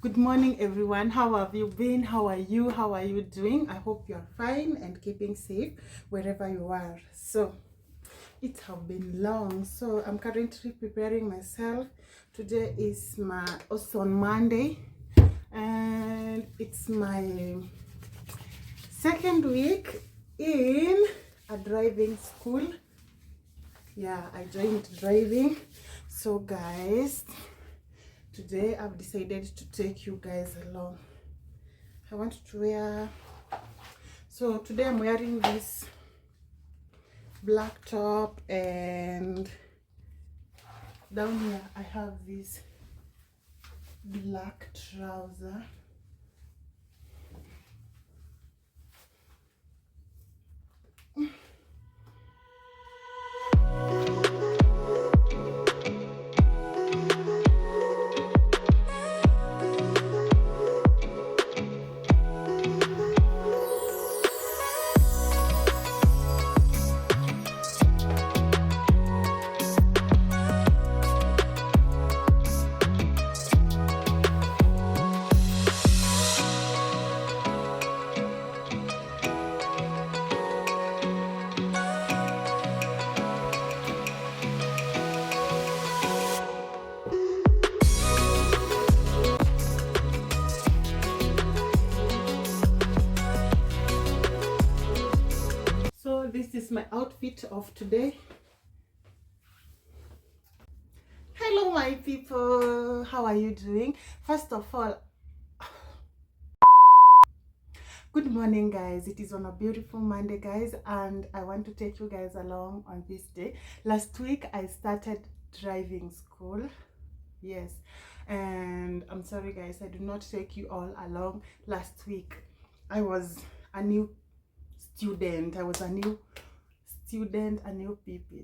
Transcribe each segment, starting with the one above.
Good morning, everyone. How have you been? How are you? How are you doing? I hope you are fine and keeping safe wherever you are. So it has been long, so I'm currently preparing myself. Today is also on Monday, and it's my second week in a driving school. Yeah, I joined driving. So guys, today I've decided to take you guys along. I want to wear, so today I'm wearing this black top, and down here I have this black trouser. So this is my outfit of today. Hello my people, how are you doing? First of all, good morning guys. It is on a beautiful Monday guys, and I want to take you guys along on this day. Last week I started driving school, yes, and I'm sorry guys, I did not take you all along last week. I was a new student, a new people.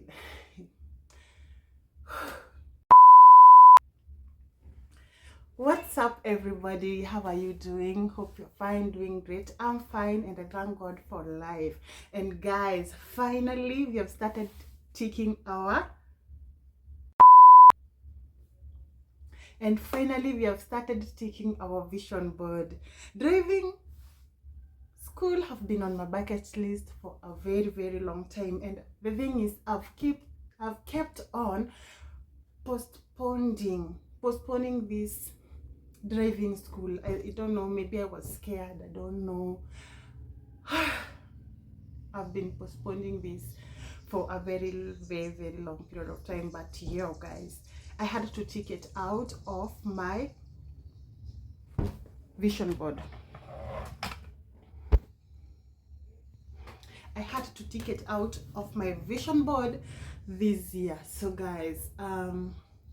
What's up everybody, how are you doing? Hope you're fine, doing great. I'm fine, and I thank God for life. And guys, finally we have started ticking our vision board. Driving school have been on my bucket list for a very long time, and the thing is I've kept on postponing this driving school. I don't know, maybe I was scared, I don't know. I've been postponing this for a very long period of time, but yeah guys, I had to take it out of my vision board. I had to take it out of my vision board this year. So guys,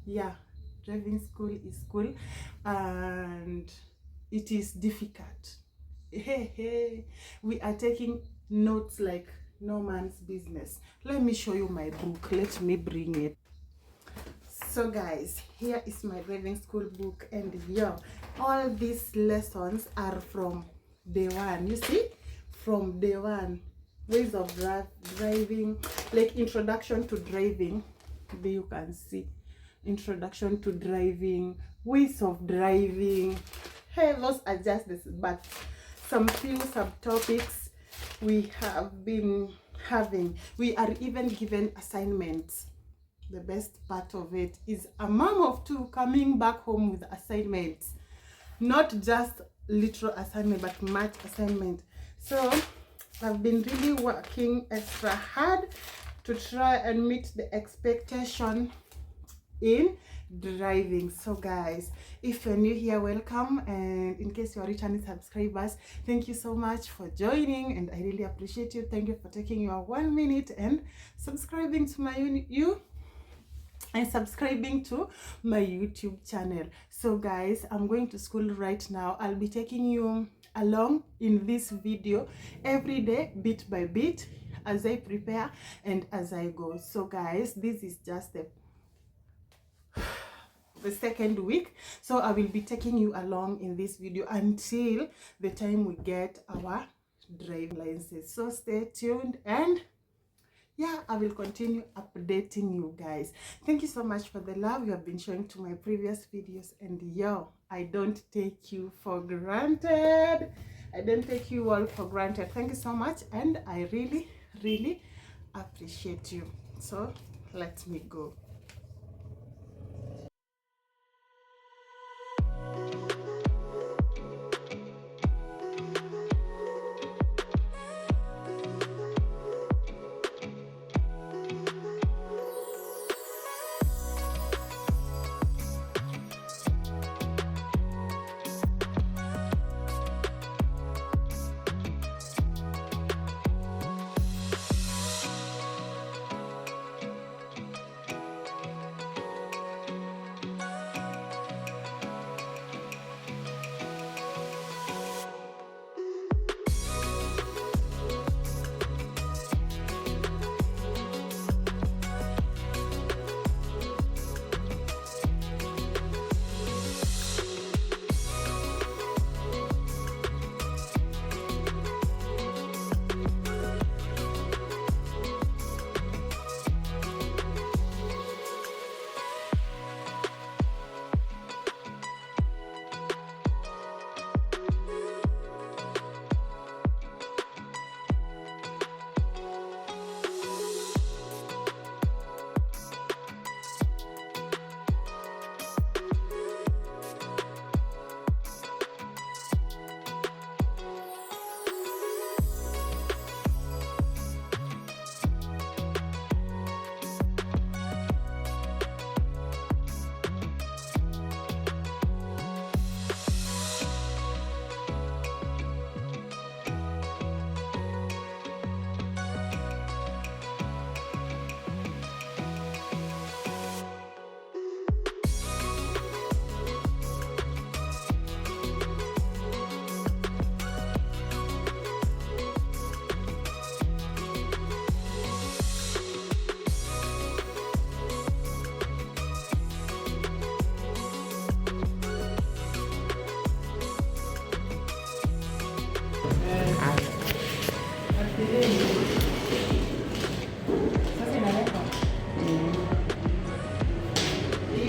yeah, driving school is cool and it is difficult. Hey, we are taking notes like no man's business. Let me show you my book. Let me bring it. So guys, here is my driving school book, and yeah, all these lessons are from day one. You see, from day one, ways of driving, like introduction to driving. There you can see introduction to driving, ways of driving. Hey, those are just this, but some few subtopics we have been having. We are even given assignments. The best part of it is a mom of two coming back home with assignments, not just literal assignment but math assignment. So I've been really working extra hard to try and meet the expectation in driving. So guys, if you're new here, welcome, and in case you're returning subscribers, thank you so much for joining, and I really appreciate you. Thank you for taking your 1 minute and subscribing to my YouTube channel. So guys, I'm going to school right now. I'll be taking you along in this video every day, bit by bit, as I prepare and as I go. So guys, this is just the second week, so I will be taking you along in this video until the time we get our driving license. So stay tuned and yeah, I will continue updating you guys. Thank you so much for the love you have been showing to my previous videos. And yo, I don't take you for granted. I don't take you all for granted. Thank you so much, and I really, really appreciate you. So let me go.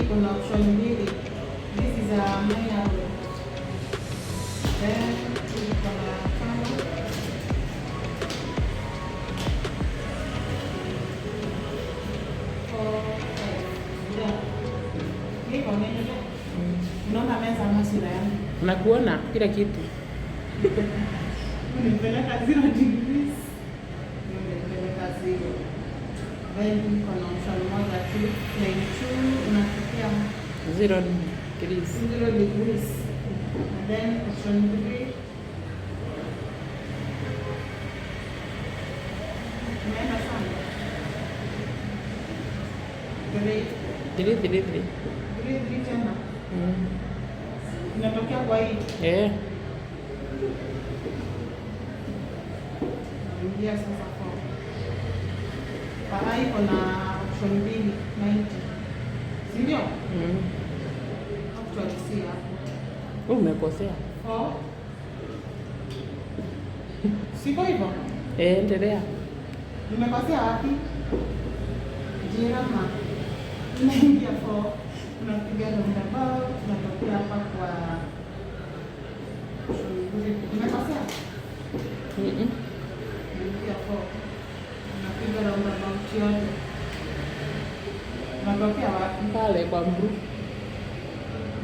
Kuna option mbili. This is a manual. Then kuna kama unaona meza ama sura yangu? Unakuona kila kitu. Unipeleka 0 degrees. Unipeleka 0. Then kuna option moja tu, line 2 unafikia 0 degrees. 0 degrees. And then option 3 unaenda sana 3 tena inatokea kwa hii ingia sasa kwa hii kuna option mbili 90, si ndio? Actually si hapo. Umekosea. Siko hivyo? Endelea. Nimekosea wapi? Jirama. Unaingia 4, unapiga roundabout, unatokea hapa kwa nimekosea? Unaingia 4, unapiga roundabout yote. Unatokea wapi? Pale kwa mbu.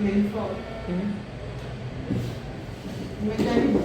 Lane 4. Umejaribu?